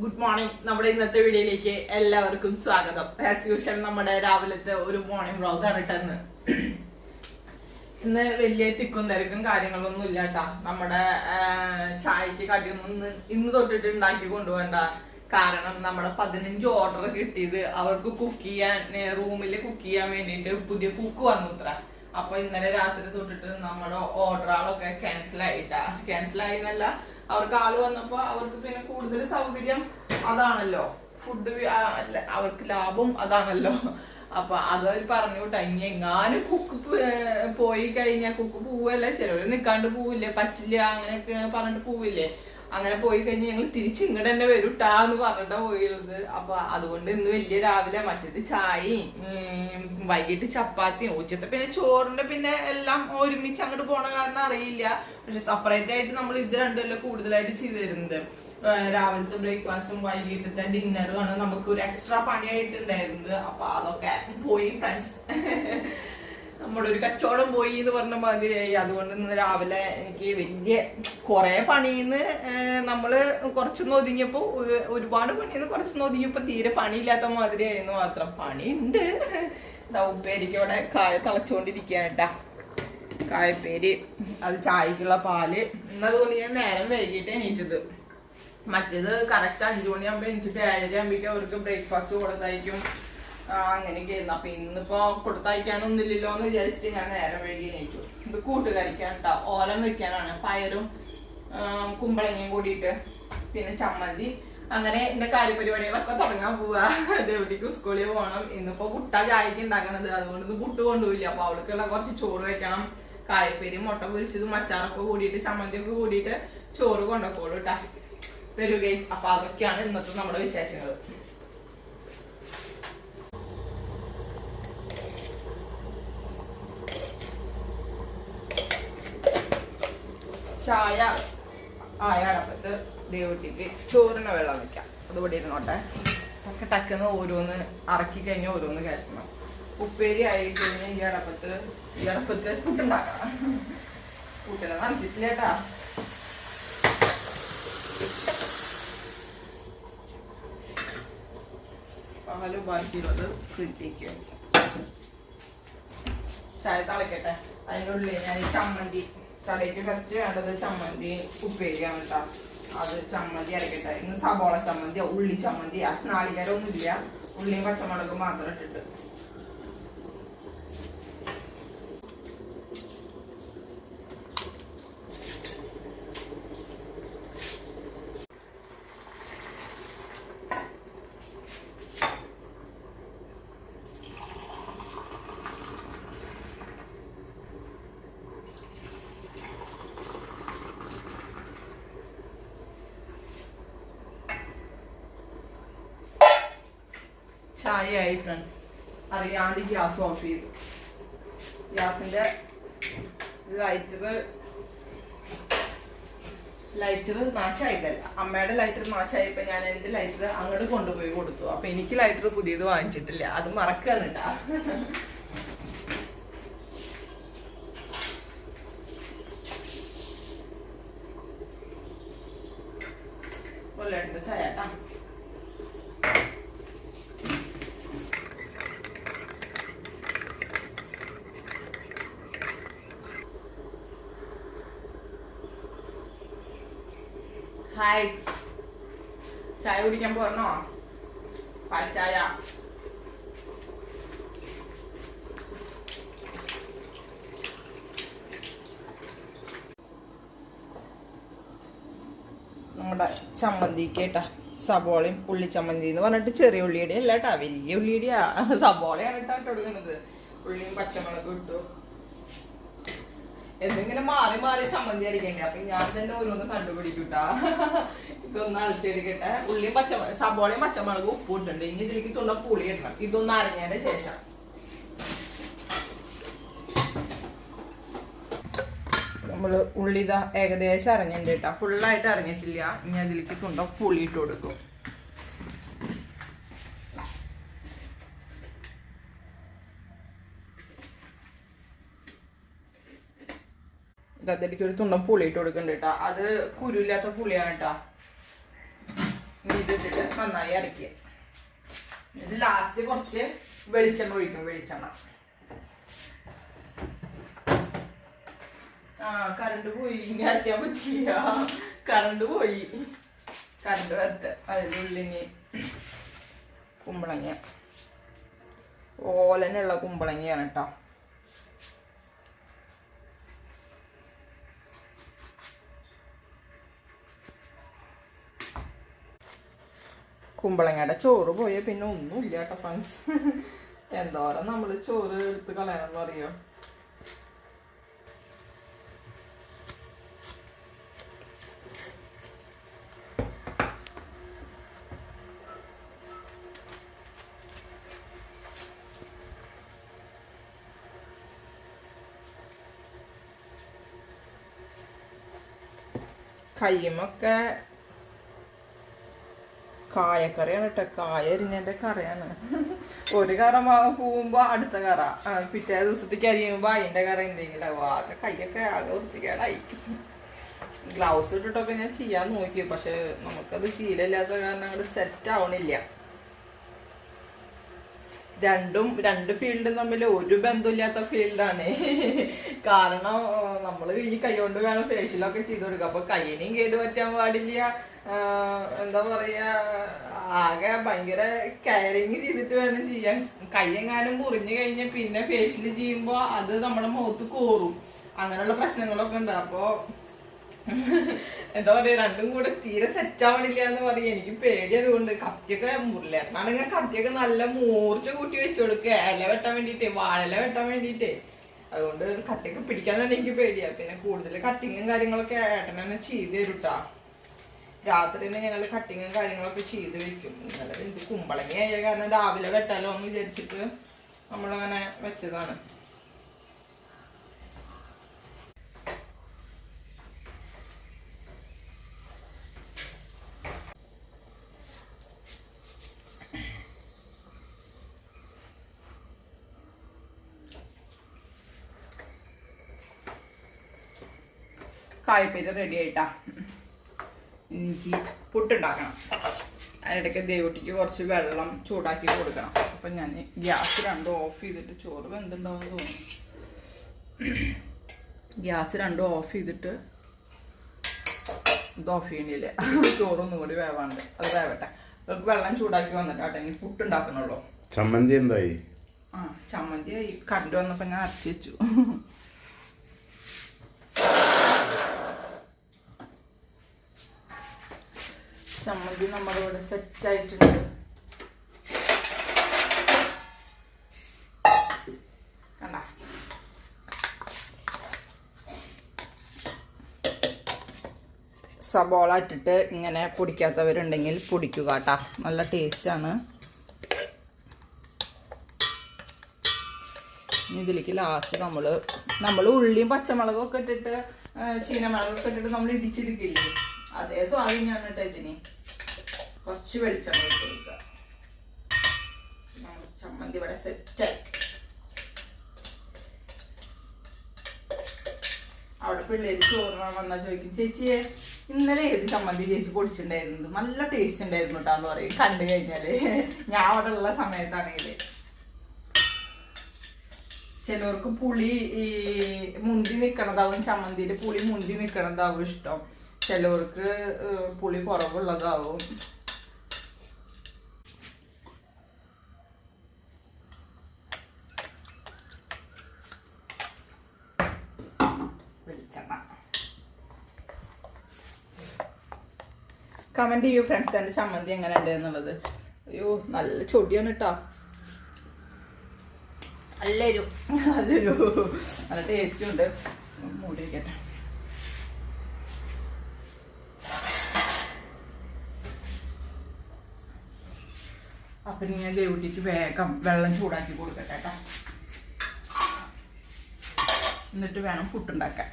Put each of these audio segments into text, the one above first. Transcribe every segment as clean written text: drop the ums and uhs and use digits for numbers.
Good morning. നമ്മുടെ ഇന്നത്തെ വീഡിയോയിലേക്ക് എല്ലാവർക്കും സ്വാഗതം. ആസ് യൂഷ്വൽ നമ്മുടെ രാവിലത്തെ ഒരു മോർണിംഗ് വ്ളോഗാണ് ഇട്ടെന്ന്. ഇന്ന് വലിയ തിക്കും തിരക്കും കാര്യങ്ങളൊന്നും ഇല്ല കേട്ടാ. നമ്മുടെ ചായക്ക് കടിയൊന്നും ഇന്ന് തൊട്ടിട്ട് ഉണ്ടാക്കി കൊണ്ടുപോകണ്ട. കാരണം നമ്മുടെ 15 ഓർഡർ കിട്ടിയത് അവർക്ക് കുക്ക് ചെയ്യാൻ, റൂമിൽ കുക്ക് ചെയ്യാൻ വേണ്ടിട്ട് പുതിയ കുക്ക് വന്നു ഇത്ര. അപ്പൊ ഇന്നലെ രാത്രി തൊട്ടിട്ട് നമ്മുടെ ഓർഡറുകളൊക്കെ ക്യാൻസലായി എന്നല്ല, അവർക്ക് ആള് വന്നപ്പോ അവർക്ക് പിന്നെ കൂടുതൽ സൗകര്യം അതാണല്ലോ, ഫുഡ് അവർക്ക് ലാഭം അതാണല്ലോ. അപ്പൊ അതവർ പറഞ്ഞു കേട്ടോ. ഇനി എങ്ങാനും കുക്ക് പോയി കഴിഞ്ഞാൽ കുക്ക് പോവല്ലേ, ചിലവര് നിക്കാണ്ട് പോവില്ലേ, പറ്റില്ല അങ്ങനെയൊക്കെ പറഞ്ഞിട്ട് പോവില്ലേ. അങ്ങനെ പോയി കഴിഞ്ഞാൽ ഞങ്ങൾ തിരിച്ച് ഇങ്ങോട്ട് തന്നെ വരൂട്ടാന്ന് പറഞ്ഞിട്ടാ പോയുള്ളത്. അപ്പൊ അതുകൊണ്ട് ഇന്ന് വലിയ രാവിലെ മറ്റേത് ചായയും വൈകിട്ട് ചപ്പാത്തിയും ഉച്ചത്തെ പിന്നെ ചോറിന്റെ പിന്നെ എല്ലാം ഒരുമിച്ച് അങ്ങോട്ട് പോണ കാരണം അറിയില്ല. പക്ഷെ സെപ്പറേറ്റ് ആയിട്ട് നമ്മൾ ഇത് രണ്ടല്ലോ കൂടുതലായിട്ട് ചെയ്തു തരുന്നത്. രാവിലത്തെ ബ്രേക്ക്ഫാസ്റ്റും വൈകിട്ടത്തെ ഡിന്നറും ആണ് നമുക്ക് ഒരു എക്സ്ട്രാ പണിയായിട്ടുണ്ടായിരുന്നത്. അപ്പൊ അതൊക്കെ പോയി ഫ്രണ്ട്സ്. നമ്മുടെ ഒരു കച്ചവടം പോയി എന്ന് പറഞ്ഞ മാതിരിയായി. അതുകൊണ്ട് ഇന്ന് രാവിലെ എനിക്ക് വലിയ കുറെ പണിന്ന് നമ്മള് കുറച്ചൊന്ന് ഒതുങ്ങിയപ്പോ, ഒരുപാട് പണിന്ന് കുറച്ചൊന്ന് ഒതുങ്ങിയപ്പോ തീരെ പണിയില്ലാത്ത മാതിരിയായിരുന്നു. മാത്രം പണിയുണ്ട്. ഉപ്പേരിക്ക് ഇവിടെ കായ തിളച്ചുകൊണ്ടിരിക്കുകയാണ് കേട്ടാ. കായപ്പേര്, അത് ചായക്കുള്ള പാല്. ഇന്നതുകൊണ്ട് ഞാൻ നേരം വൈകിട്ട് എണീറ്റത്. മറ്റേത് കറക്റ്റ് 5 മണിയാകുമ്പോ എണീച്ചിട്ട് 7:30 ആകുമ്പോഴേക്കും അവർക്ക് ബ്രേക്ക്ഫാസ്റ്റ് കൊടുത്തയക്കും. അങ്ങനെയൊക്കെ ആയിരുന്നു. അപ്പൊ ഇന്നിപ്പോ കൊടുത്തയക്കാനൊന്നുമില്ലല്ലോ എന്ന് വിചാരിച്ചിട്ട് ഞാൻ നേരം വൈകി എണീറ്റു. ഇത് കൂട്ടുകറിക്കാൻ കേട്ടോ, ഓലം വെക്കാനാണ്. പയറും കുമ്പളങ്ങയും കൂടിയിട്ട് പിന്നെ ചമ്മന്തി. അങ്ങനെ എന്റെ കാര്യപരിപാടികളൊക്കെ തുടങ്ങാൻ പോവാ. ദേവടിക്ക് സ്കൂളിൽ പോകണം. ഇന്നിപ്പോ പുട്ട ചായക്ക് ഉണ്ടാക്കണത്, അതുകൊണ്ട് ഇത് പുട്ട് കൊണ്ടുപോയില്ല. അപ്പൊ അവൾക്കുള്ള കുറച്ച് ചോറ് വെക്കണം. കായപ്പേരി, മുട്ട പൊരിച്ചതും അച്ചാറൊക്കെ കൂടിയിട്ട് ചമ്മന്തിയൊക്കെ കൂടിയിട്ട് ചോറ് കൊണ്ടുപോക്കോളൂ കേട്ടാ. വരൂ ഗൈസ്. അപ്പൊ അതൊക്കെയാണ് ഇന്നത്തെ നമ്മുടെ വിശേഷങ്ങൾ. ചായ അടപ്പത്ത് ദേവട്ടിക്ക് ചോറിന് വെള്ളം വെക്കാം. അതുകൂടി ഇരുന്നോട്ടെ. ടക്കെന്ന് ഓരോന്ന് ഇറക്കി കഴിഞ്ഞാൽ ഓരോന്ന് കയറ്റണം. ഉപ്പേരി ആയി കഴിഞ്ഞാൽ ഈ അടപ്പത്ത് പുട്ടുണ്ടാക്കണം. പുട്ടിനെ നനച്ചിട്ടില്ല കേട്ടാ. പാല് ബാക്കിയുള്ളത് ഫ്രിഡ്ജിലേക്ക് വയ്ക്കാം. ചായ തിളക്കട്ടെ. അതിൻ്റെ ഉള്ളിൽ ഞാൻ ചമ്മന്തി, കടയ്ക്ക് ഫസ്റ്റ് വേണ്ടത് ചമ്മന്തി ഉപ്പേരിയാണ് കേട്ടോ. അത് ചമ്മന്തി അരക്കട്ടെ. ഇന്ന് സബോള ചമ്മന്തിയോ ഉള്ളി ചമ്മന്തിയാ. നാളികേരമൊന്നും ഇല്ല, ഉള്ളിയും പച്ചമുളകും മാത്രം ഇട്ടിട്ട്. ചായയായി ഫ്രണ്ട്സ്. അറിയാണ്ട് ഗ്യാസ് ഓഫ് ചെയ്തു. ഗ്യാസിന്റെ ലൈറ്റർ നാശമായതല്ല, അമ്മയുടെ ലൈറ്റർ നാശമായപ്പോ ഞാൻ എന്റെ ലൈറ്റർ അങ്ങോട്ട് കൊണ്ടുപോയി കൊടുത്തു. അപ്പൊ എനിക്ക് ലൈറ്റർ പുതിയത് വാങ്ങിച്ചിട്ടില്ല, അത് മറക്കാണ് കേട്ടാ. കൊല്ലണ്ട ചായ കേട്ടാ. ഹായ്, ചായ കുടിക്കാൻ പോരണോ? പാൽ ചായ. നമ്മുടെ ചമ്മന്തിക്ക് കേട്ടാ, സബോളയും ഉള്ളി ചമ്മന്തി എന്ന് പറഞ്ഞിട്ട് ചെറിയ ഉള്ളിയുടെ അല്ല കേട്ടാ, വലിയ ഉള്ളിയുടെയാ. സബോളയാണ് കേട്ടാ ഇട്ട് കൊടുക്കുന്നത്. ഉള്ളിയും പച്ചമുളകും ഇട്ടു. എന്തെങ്കിലും മാറി മാറി ചമ്മന്തി അരിക്കണ്ടേ. അപ്പൊ ഞാൻ തന്നെ ഓരോന്ന് കണ്ടുപിടിക്കൂട്ടാ. ഇതൊന്ന് അരച്ചെടുക്കട്ടെ. ഉള്ളിയും സബോളയും പച്ചമുളകും ഉപ്പും ഇട്ടുണ്ട്. ഇനി ഇതിലേക്ക് തുണ്ട പുളി ഇടണം. ഇതൊന്ന് അരഞ്ഞതിന്റെ ശേഷം നമ്മള് ഉള്ളി ഇതാ ഏകദേശം അരഞ്ഞിട്ടുണ്ട് കേട്ടാ. ഫുള്ളായിട്ട് അരഞ്ഞിട്ടില്ല. ഇനി അതിലേക്ക് തുണ്ട പുളി ഇട്ട് കൊടുക്കും. അതിലേക്ക് ഒരു തുണ്ടം പുളി ഇട്ട് കൊടുക്കണ്ട കേട്ടാ. അത് കുരുല്ലാത്ത പുളിയാണ് കേട്ടാ. ഇതിട്ടിട്ട് നന്നായി അരക്കുക. ഇത് ലാസ്റ്റ് കുറച്ച് വെളിച്ചെണ്ണ ഒഴിക്കും. വെളിച്ചെണ്ണ കറണ്ട് പോയി, ഇങ്ങനെ അരയ്ക്കാൻ പറ്റില്ല. കറണ്ട് പോയി. കറണ്ട് വരട്ടെ. അതിനുള്ളിന് കുമ്പളങ്ങ, ഓലനുള്ള കുമ്പളങ്ങയാണ് കേട്ടോ. കുമ്പളങ്ങയുടെ ചോറ് പോയ പിന്നെ ഒന്നുമില്ല കേട്ടോ ഫ്രണ്ട്സ്. എന്തോരം നമ്മൾ ചോറ് എടുത്ത് കളയണമെന്ന് അറിയോ. കയ്യുമൊക്കെ കായക്കറിയാണ് കേട്ടോ. കായ അരിഞ്ഞതിൻ്റെ കറിയാണ്. ഒരു കറ പോകുമ്പോ അടുത്ത കറ, പിറ്റേ ദിവസത്തേക്ക് അരിയുമ്പോ അതിന്റെ കറ എന്തെങ്കിലും ആകെ കൈയൊക്കെ ആകെ വൃത്തികേടായി. ഗ്ലൗസ് ഇട്ടിട്ടൊക്കെ ഞാൻ ചെയ്യാൻ നോക്കി, പക്ഷെ നമുക്കത് ശീലമില്ലാത്ത കാരണം അങ്ങോട്ട് സെറ്റ് ആവണില്ല. രണ്ട് ഫീൽഡും തമ്മിൽ ഒരു ബന്ധമില്ലാത്ത ഫീൽഡാണ്. കാരണം നമ്മൾ ഈ കൈ കൊണ്ട് വേണം ഫേഷ്യലൊക്കെ ചെയ്ത് കൊടുക്കുക. അപ്പൊ കയ്യിനെയും കേട് പറ്റാൻ പാടില്ല. എന്താ പറയാ, ആകെ ഭയങ്കര കെയറിങ് ചെയ്തിട്ട് വേണം ചെയ്യാൻ. കൈയെങ്ങാനും മുറിഞ്ഞു കഴിഞ്ഞാൽ പിന്നെ ഫേഷ്യൽ ചെയ്യുമ്പോ അത് നമ്മുടെ മുഖത്ത് കോറും. അങ്ങനെയുള്ള പ്രശ്നങ്ങളൊക്കെ ഉണ്ട്. അപ്പൊ എന്താ പറയാ, രണ്ടും കൂടെ തീരെ സെറ്റ് ആവണില്ല എന്ന് പറയും. എനിക്ക് പേടി. അതുകൊണ്ട് കത്തിയൊക്കെ മുറിലേട്ടനാണെങ്കിൽ കത്തിയൊക്കെ നല്ല മൂർച്ച കൂട്ടി വെച്ചു കൊടുക്കുക, ഇല വെട്ടാൻ വേണ്ടിട്ടേ, വാഴയില വെട്ടാൻ വേണ്ടിട്ടേ. അതുകൊണ്ട് കത്തിയൊക്കെ പിടിക്കാൻ തന്നെ എനിക്ക് പേടിയാ. പിന്നെ കൂടുതൽ കട്ടിങ്ങും കാര്യങ്ങളൊക്കെ ഏട്ടൻ തന്നെ ചെയ്ത് തരുട്ടാ. രാത്രി തന്നെ ഞങ്ങൾ കട്ടിങ്ങും കാര്യങ്ങളൊക്കെ ചെയ്ത് വെക്കും. ഇന്നലെ ഇത് കുമ്പളങ്ങ ആയ കാരണം രാവിലെ വെട്ടാലോ എന്ന് വിചാരിച്ചിട്ട് നമ്മളങ്ങനെ വെച്ചതാണ്. കായപ്പേര് റെഡി ആയിട്ടാ. എനിക്ക് പുട്ടുണ്ടാക്കണം. അതിനിടയ്ക്ക് ദേവൂട്ടിക്ക് കുറച്ച് വെള്ളം ചൂടാക്കി കൊടുക്കണം. അപ്പം ഞാൻ ഗ്യാസ് രണ്ടും ഓഫ് ചെയ്തിട്ട്, ചോറ് വെന്തുണ്ടാവുമെന്ന് തോന്നുന്നു, ഗ്യാസ് രണ്ടും ഓഫ് ചെയ്തിട്ട് ഇത് ഓഫ് ചെയ്യണില്ല. ചോറൊന്നും കൂടി വേവാണ്ട്, അത് വേവട്ടെ. നമുക്ക് വെള്ളം ചൂടാക്കി വന്നിട്ടാട്ടെ എനിക്ക് പുട്ടുണ്ടാക്കണുള്ളൂ. ചമ്മന്തി എന്തായി? ചമ്മന്തി ആയി. കറണ്ട് വന്നപ്പോൾ ഞാൻ അരച്ച് വെച്ചു. ചമ്മന്തി നമ്മുടെ ഇവിടെ സെറ്റ് ആയിട്ടുണ്ട്. കണ്ട, സബോള ഇട്ടിട്ട് ഇങ്ങനെ പൊടിക്കാത്തവരുണ്ടെങ്കിൽ പൊടിക്കുക കേട്ടോ. നല്ല ടേസ്റ്റാണ്. ഇതിലേക്ക് ലാസ്റ്റ് നമ്മൾ ഉള്ളിയും പച്ചമുളകും ഒക്കെ ഇട്ടിട്ട്, ചീനമുളകൊക്കെ ഇട്ടിട്ട് നമ്മൾ ഇടിച്ചെടുക്കില്ലേ, അതേ സ്വാധീനം ഞാൻ കേട്ടോ. ഇതിന് കുറച്ച് വെളിച്ചെണ്ണ ഇട്ട് കൊടുക്കുക. ചമ്മന്തി ഇവിടെ സെറ്റായി. അവിടെ പിള്ളേര് ചോറിനാൻ വന്നാൽ ചോദിക്കും, ചേച്ചിയെ ഇന്നലെ ഏത് ചമ്മന്തി ചേച്ചി പൊടിച്ചിട്ടുണ്ടായിരുന്നത്, നല്ല ടേസ്റ്റ് ഉണ്ടായിരുന്നു കേട്ടാന്ന് പറയും കണ്ടു കഴിഞ്ഞാല്. ഞാൻ അവിടെ ഉള്ള സമയത്താണെങ്കിൽ ചിലവർക്ക് പുളി ഈ മുന്തി നിൽക്കണതാവും, ചമ്മന്തിയിൽ പുളി മുന്തി നിൽക്കണതാവും ഇഷ്ടം. ചിലവർക്ക് പുളി കുറവുള്ളതാവും. വെളിച്ചെണ്ണ കമന്റ് ചെയ്യൂ ഫ്രണ്ട്സ്, എൻ്റെ ചമ്മന്തി എങ്ങനെ ഉണ്ട് എന്നുള്ളത്. അയ്യോ നല്ല ചൊടിയാണ് കേട്ടോ. നല്ലൊരു നല്ല ടേസ്റ്റും ഉണ്ട്. മൂടി വയ്ക്കട്ടെ. അപ്പം ഞാൻ ദേവുട്ടിക്ക് വേഗം വെള്ളം ചൂടാക്കി കൊടുക്കട്ടെ കേട്ടോ. എന്നിട്ട് വേണം പുട്ടുണ്ടാക്കാൻ.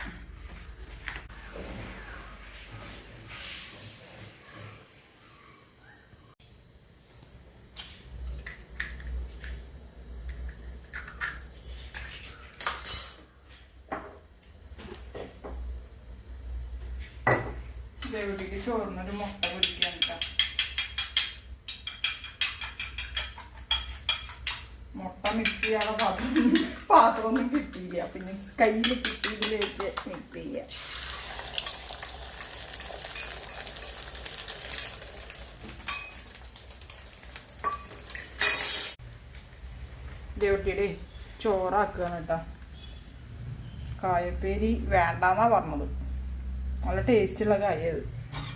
ദേവുട്ടിക്ക് ചോറിനൊരു മുട്ട പൊരിക്കാൻ കേട്ടോ. മുട്ട മിക്സ് ചെയ്യാനുള്ള പാത്രമൊന്നും കിട്ടിയില്ല. പിന്നെ കയ്യിൽ കിട്ടിയതിലേക്ക് മിക്സ് ചെയ്യാം. ദേവട്ടിയുടെ ചോറാക്കുകയാണ് കേട്ടോ. കായപ്പേരി വേണ്ടാന്നാ പറഞ്ഞത്. നല്ല ടേസ്റ്റുള്ള കായ അത്.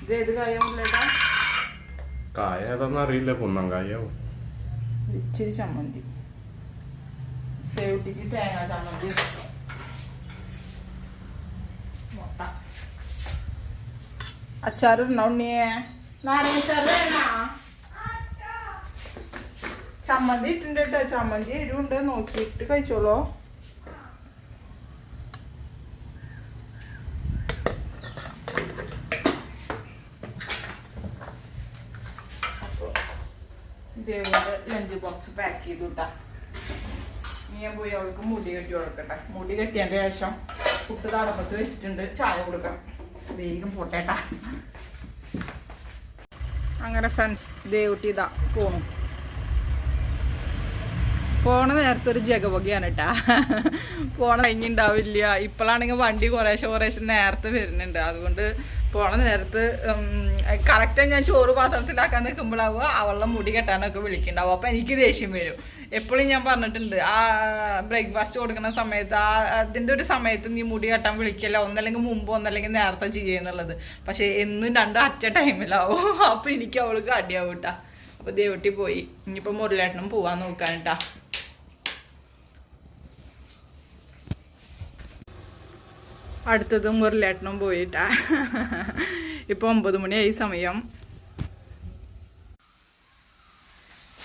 ഇത് ഏത് കായാ? കായ ഏതാന്ന് അറിയില്ല. കുന്നം കായാവും. ഇച്ചിരി ചമ്മന്തി. ദേവട്ടിക്ക് തേങ്ങ ചമ്മന്തി ഇഷ്ടം. മുട്ട അച്ചാറിടണോ ഉണ്ണിയെ? നാരങ്ങ അച്ചാറ് വേണ? ചമ്മന്തി ഇട്ടുണ്ട് കേട്ടോ. ചമ്മന്തി എരിവുണ്ട്, നോക്കിയിട്ട് കഴിച്ചോളൂ. ദേവിയുടെ ലഞ്ച് ബോക്സ് പാക്ക് ചെയ്തു കേട്ടാ. ഇനി ഞാൻ പോയി അവൾക്ക് മുടി കെട്ടി കൊടുക്കട്ടെ. മുടി കെട്ടിയതിൻ്റെ ശേഷം പുട്ട് തടപ്പത്ത് വെച്ചിട്ടുണ്ട്, ചായ കൊടുക്കാം. വേഗം പോട്ടേട്ടാ. അങ്ങനെ ഫ്രണ്ട്സ്, ദേവുട്ടി ഇതാ പോണ നേരത്തെ ഒരു ജഗവകയാണ് കേട്ടാ. പോണ കഴിഞ്ഞിണ്ടാവില്ല. ഇപ്പോഴാണെങ്കിൽ വണ്ടി കുറേശ്ശെ നേരത്തെ വരുന്നുണ്ട്. അതുകൊണ്ട് പോണ നേരത്ത് കറക്റ്റ് ഞാൻ ചോറ് പാത്രത്തിലാക്കാൻ നിൽക്കുമ്പോഴാവുക അവളുടെ മുടി കെട്ടാനൊക്കെ വിളിക്കുന്നുണ്ടാവും. അപ്പം എനിക്ക് ദേഷ്യം വരും. എപ്പോഴും ഞാൻ പറഞ്ഞിട്ടുണ്ട്, ആ ബ്രേക്ക്ഫാസ്റ്റ് കൊടുക്കുന്ന സമയത്ത് അതിൻ്റെ ഒരു സമയത്ത് നീ മുടി കെട്ടാൻ വിളിക്കല്ല, ഒന്നല്ലെങ്കിൽ മുമ്പ് ഒന്നല്ലെങ്കിൽ നേരത്തെ ചെയ്യുന്നുള്ളത്. പക്ഷേ എന്നും രണ്ടും അറ്റ ടൈമിലാവും. അപ്പം എനിക്ക് അവൾക്ക് അടിയാവും കേട്ടാ. അപ്പോൾ ദേവട്ടി പോയി. ഇനിയിപ്പോൾ മുരളേട്ടനും പോവാൻ നോക്കാൻ കേട്ടാ. അടുത്തത് മുരളേട്ടനും പോയിട്ടാ. ഇപ്പോൾ 9 മണിയായി സമയം.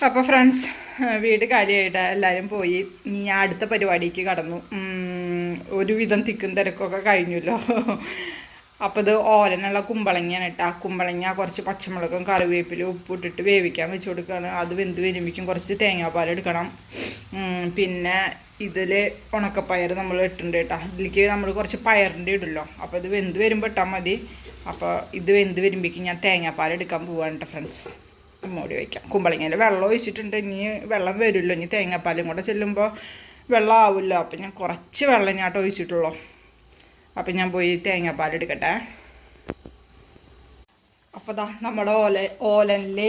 അപ്പോൾ ഫ്രണ്ട്സ്, വീട് കാര്യമായിട്ട് എല്ലാവരും പോയി. ഞാൻ അടുത്ത പരിപാടിക്ക് കടന്നു. ഒരുവിധം തിക്കും തിരക്കൊക്കെ കഴിഞ്ഞല്ലോ. അപ്പോൾ ഇത് ഓലനുള്ള കുമ്പളങ്ങയാണ് കേട്ടോ. കുമ്പളങ്ങ കുറച്ച് പച്ചമുളകും കറിവേപ്പിലും ഉപ്പിട്ടിട്ട് വേവിക്കാൻ വെച്ച് കൊടുക്കുകയാണ്. അത് വെന്ത് വരുമ്പോഴേക്കും കുറച്ച് തേങ്ങാപ്പാലെടുക്കണം. പിന്നെ ഇതിൽ ഉണക്കപ്പയർ നമ്മൾ ഇട്ടുണ്ട് കേട്ടോ. ഇതിലേക്ക് നമ്മൾ കുറച്ച് പയറിൻ്റെ ഇടുമല്ലോ. അപ്പോൾ ഇത് വെന്ത് വരുമ്പോൾ ഇട്ടാൽ മതി. അപ്പോൾ ഇത് വെന്ത് വരുമ്പോഴേക്കും ഞാൻ തേങ്ങാപ്പാൽ എടുക്കാൻ പോവാണ് കേട്ടോ ഫ്രണ്ട്സ്. മൂടി വയ്ക്കാം. കുമ്പളങ്ങയിൽ വെള്ളം ഒഴിച്ചിട്ടുണ്ട്. ഇനി വെള്ളം വരുമല്ലോ. ഇനി തേങ്ങാപ്പാലും കൂടെ ചെല്ലുമ്പോൾ വെള്ളം ആവില്ല. അപ്പോൾ ഞാൻ കുറച്ച് വെള്ളം ഞാട്ട് ഒഴിച്ചിട്ടുള്ളൂ. അപ്പം ഞാൻ പോയി തേങ്ങാപ്പാൽ എടുക്കട്ടെ. അപ്പോൾ ദാ നമ്മുടെ ഓലനിൽ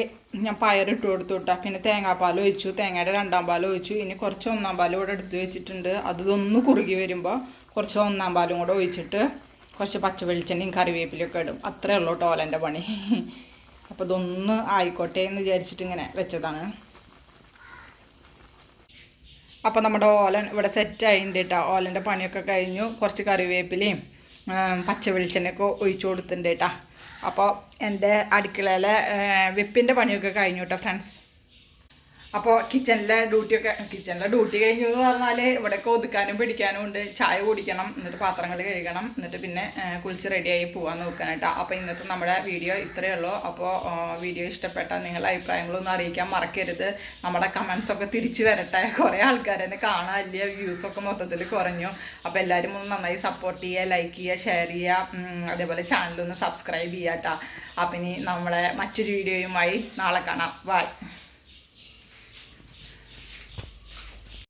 ഞാൻ പയറിട്ട് കൊടുത്തു കേട്ടോ. പിന്നെ തേങ്ങാപ്പാൽ ഒഴിച്ചു, തേങ്ങയുടെ 2ാം പാൽ ഒഴിച്ചു. ഇനി കുറച്ച് 1ാം പാലും കൂടെ എടുത്ത് വെച്ചിട്ടുണ്ട്. അതൊന്ന് കുറുകി വരുമ്പോൾ കുറച്ച് 1ാം പാലും കൂടെ ഒഴിച്ചിട്ട് കുറച്ച് പച്ച വെളിച്ചെണ്ണയും കറിവേപ്പിലൊക്കെ ഇടും. അത്രേ ഉള്ളൂ കേട്ടോ ഓലൻ്റെ പണി. അപ്പോൾ ഇതൊന്ന് ആയിക്കോട്ടെ എന്ന് വിചാരിച്ചിട്ട് ഇങ്ങനെ വെച്ചതാണ്. അപ്പോൾ നമ്മുടെ ഓലൻ ഇവിടെ സെറ്റായിട്ടുണ്ട് കേട്ടോ. ഓലൻ്റെ പണിയൊക്കെ കഴിഞ്ഞു. കുറച്ച് കറിവേപ്പിലയും പച്ച വെളിച്ചെണ്ണയൊക്കെ ഒഴിച്ചു കൊടുത്തിട്ടുണ്ട് കേട്ടോ. അപ്പോൾ എൻ്റെ അടുക്കളയിലെ വെപ്പിൻ്റെ പണിയൊക്കെ കഴിഞ്ഞു കേട്ടോ ഫ്രണ്ട്സ്. അപ്പോൾ കിച്ചണിലെ ഡ്യൂട്ടി കഴിഞ്ഞു എന്ന് പറഞ്ഞാൽ ഇവിടെയൊക്കെ ഒതുക്കാനും പിടിക്കാനും ഉണ്ട്. ചായ കുടിക്കണം, എന്നിട്ട് പാത്രങ്ങൾ കഴുകണം, എന്നിട്ട് പിന്നെ കുളിച്ച് റെഡിയായി പോകാൻ നോക്കാനായിട്ടോ. അപ്പോൾ ഇന്നത്തെ നമ്മുടെ വീഡിയോ ഇത്രയേ ഉള്ളൂ. അപ്പോൾ വീഡിയോ ഇഷ്ടപ്പെട്ടാൽ നിങ്ങളുടെ അഭിപ്രായങ്ങളൊന്നും അറിയിക്കാൻ മറക്കരുത്. നമ്മുടെ കമൻസൊക്കെ തിരിച്ചു വരട്ടെ. കുറേ ആൾക്കാരെന്നെ കാണാനില്ല, വ്യൂസൊക്കെ മൊത്തത്തിൽ കുറഞ്ഞു. അപ്പോൾ എല്ലാവരും ഒന്ന് നന്നായി സപ്പോർട്ട് ചെയ്യുക, ലൈക്ക് ചെയ്യുക, ഷെയർ ചെയ്യുക, അതേപോലെ ചാനലൊന്ന് സബ്സ്ക്രൈബ് ചെയ്യുക കേട്ടോ. അപ്പം ഇനി നമ്മളെ മറ്റൊരു വീഡിയോയുമായി നാളെ കാണാം. ബൈ.